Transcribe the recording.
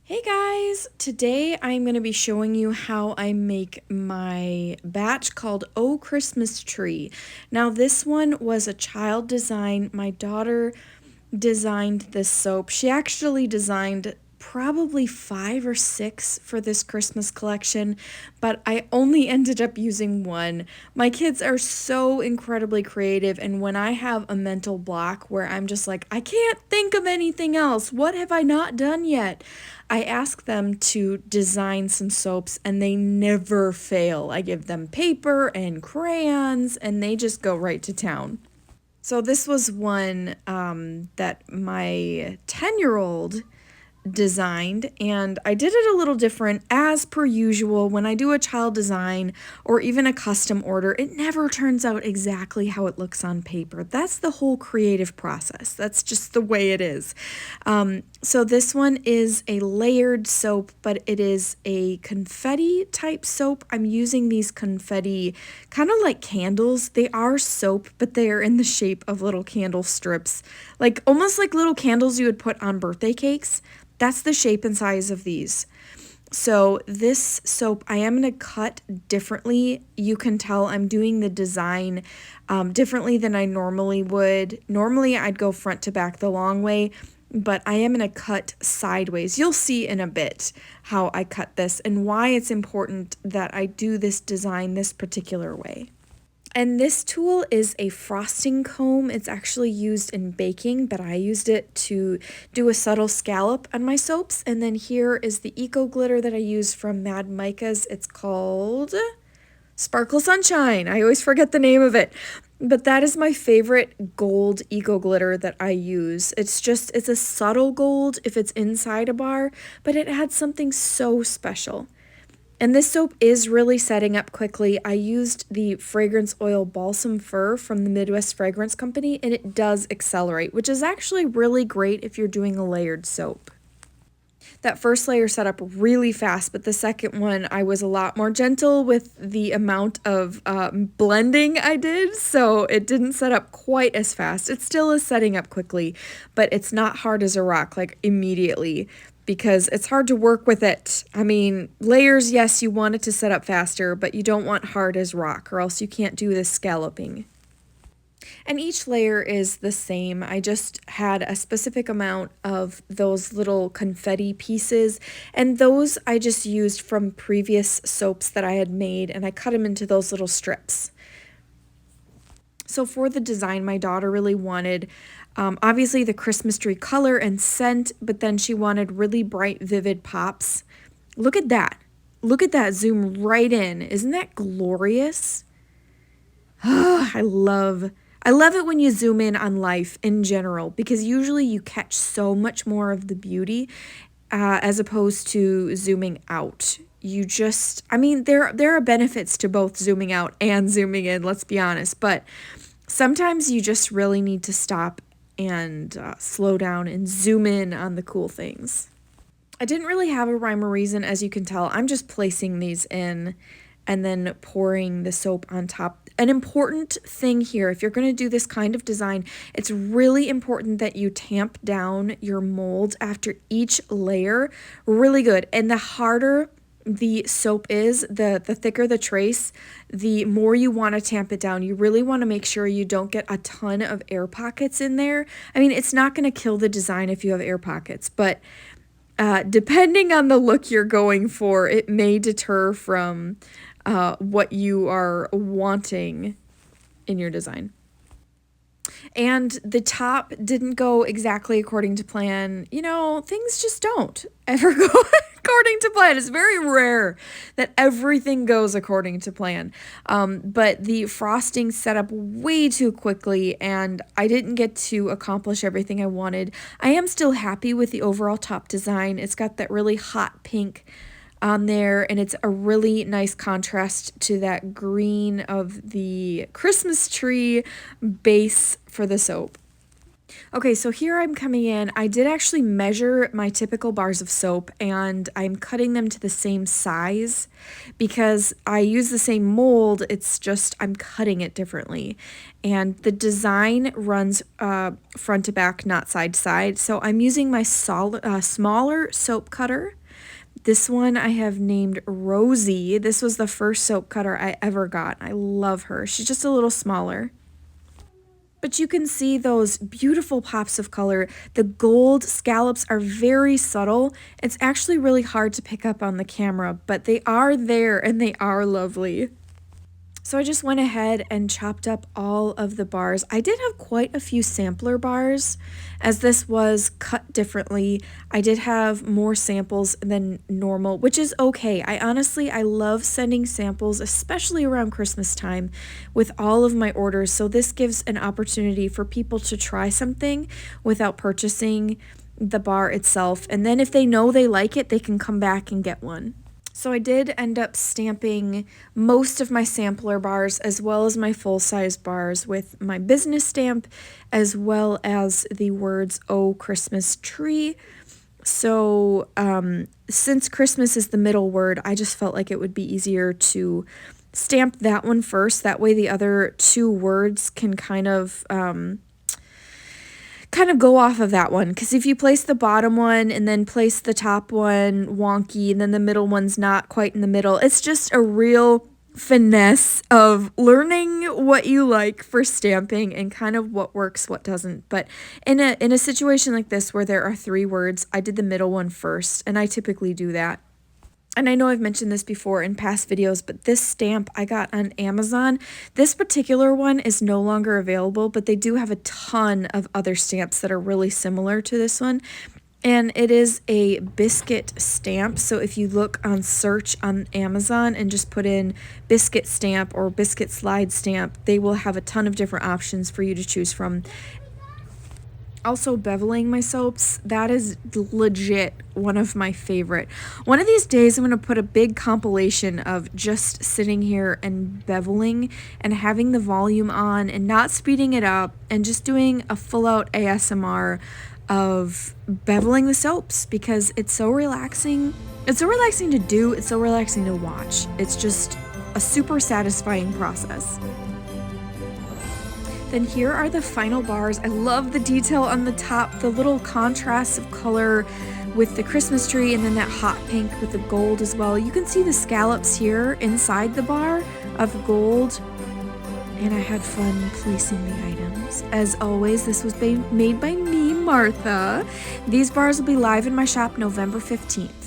Hey guys! Today I'm going to be showing you how I make my batch called Oh Christmas Tree. Now this one was a child design. My daughter designed this soap. She actually designed probably 5 or 6 for this Christmas collection, but I only ended up using one. My kids are so incredibly creative, and when I have a mental block where I'm just like, I can't think of anything else, what have I not done yet? I ask them to design some soaps and they never fail. I give them paper and crayons and they just go right to town. So this was one that my 10-year-old designed, and I did it a little different as per usual. When I do a child design or even a custom order, it never turns out exactly how it looks on paper. That's the whole creative process. That's just the way it is. So this one is a layered soap, but it is a confetti type soap. I'm using these confetti kind of like candles. They are soap, but they are in the shape of little candle strips, like almost like little candles you would put on birthday cakes. That's the shape and size of these. So this soap, I am going to cut differently. You can tell I'm doing the design differently than I normally would. Normally, I'd go front to back the long way, but I am going to cut sideways. You'll see in a bit how I cut this and why it's important that I do this design this particular way. And this tool is a frosting comb. It's actually used in baking, but I used it to do a subtle scallop on my soaps. And then here is the eco glitter that I use from Mad Micah's. It's called Sparkle Sunshine. I always forget the name of it. But that is my favorite gold eco glitter that I use. It's a subtle gold if it's inside a bar, but it adds something so special. And this soap is really setting up quickly. I used the fragrance oil Balsam Fir from the Midwest Fragrance Company, and it does accelerate, which is actually really great if you're doing a layered soap. That first layer set up really fast, but the second one I was a lot more gentle with the amount of blending I did, so it didn't set up quite as fast. It still is setting up quickly, but it's not hard as a rock, like immediately, because it's hard to work with it. I mean, layers, yes, you want it to set up faster, but you don't want hard as rock, or else you can't do this scalloping. And each layer is the same. I just had a specific amount of those little confetti pieces, and those I just used from previous soaps that I had made, and I cut them into those little strips. So for the design, my daughter really wanted, obviously, the Christmas tree color and scent, but then she wanted really bright, vivid pops. Look at that. Look at that. Zoom right in. Isn't that glorious? I love it when you zoom in on life in general, because usually you catch so much more of the beauty as opposed to zooming out. I mean, there are benefits to both zooming out and zooming in, let's be honest, but sometimes you just really need to stop and slow down and zoom in on the cool things. I didn't really have a rhyme or reason, as you can tell. I'm just placing these in and then pouring the soap on top. An important thing here, if you're going to do this kind of design, it's really important that you tamp down your mold after each layer really good. And the harder the soap is, the thicker the trace, the more you want to tamp it down. You really want to make sure you don't get a ton of air pockets in there. I mean, it's not going to kill the design if you have air pockets, but depending on the look you're going for, it may deter from what you are wanting in your design. And the top didn't go exactly according to plan. You know, things just don't ever go according to plan. It's very rare that everything goes according to plan. But the frosting set up way too quickly, and I didn't get to accomplish everything I wanted. I am still happy with the overall top design. It's got that really hot pink on there, and it's a really nice contrast to that green of the Christmas tree base for the soap. Okay, so here I'm coming in. I did actually measure my typical bars of soap and I'm cutting them to the same size because I use the same mold. It's just I'm cutting it differently. And the design runs front to back, not side to side. So I'm using my smaller soap cutter. This one I have named Rosie. This was the first soap cutter I ever got. I love her. She's just a little smaller. But you can see those beautiful pops of color. The gold scallops are very subtle. It's actually really hard to pick up on the camera, but they are there and they are lovely. So I just went ahead and chopped up all of the bars. I did have quite a few sampler bars as this was cut differently. I did have more samples than normal, which is okay. I love sending samples, especially around Christmas time with all of my orders. So this gives an opportunity for people to try something without purchasing the bar itself. And then if they know they like it, they can come back and get one. So I did end up stamping most of my sampler bars as well as my full-size bars with my business stamp as well as the words "Oh Christmas Tree." So since Christmas is the middle word, I just felt like it would be easier to stamp that one first. That way the other two words can kind of go off of that one, because if you place the bottom one and then place the top one wonky and then the middle one's not quite in the middle, it's just a real finesse of learning what you like for stamping and kind of what works, what doesn't. But in a situation like this where there are three words, I did the middle one first, and I typically do that. And I know I've mentioned this before in past videos, but this stamp I got on Amazon. This particular one is no longer available, but they do have a ton of other stamps that are really similar to this one. And it is a biscuit stamp. So if you look on search on Amazon and just put in biscuit stamp or biscuit slide stamp, they will have a ton of different options for you to choose from. Also, beveling my soaps, that is legit one of my favorite. One of these days, I'm going to put a big compilation of just sitting here and beveling and having the volume on and not speeding it up and just doing a full-out ASMR of beveling the soaps because it's so relaxing. It's so relaxing to do. It's so relaxing to watch. It's just a super satisfying process. Then here are the final bars. I love the detail on the top, the little contrast of color with the Christmas tree and then that hot pink with the gold as well. You can see the scallops here inside the bar of gold. And I had fun placing the items. As always, this was made by me, Martha. These bars will be live in my shop November 15th.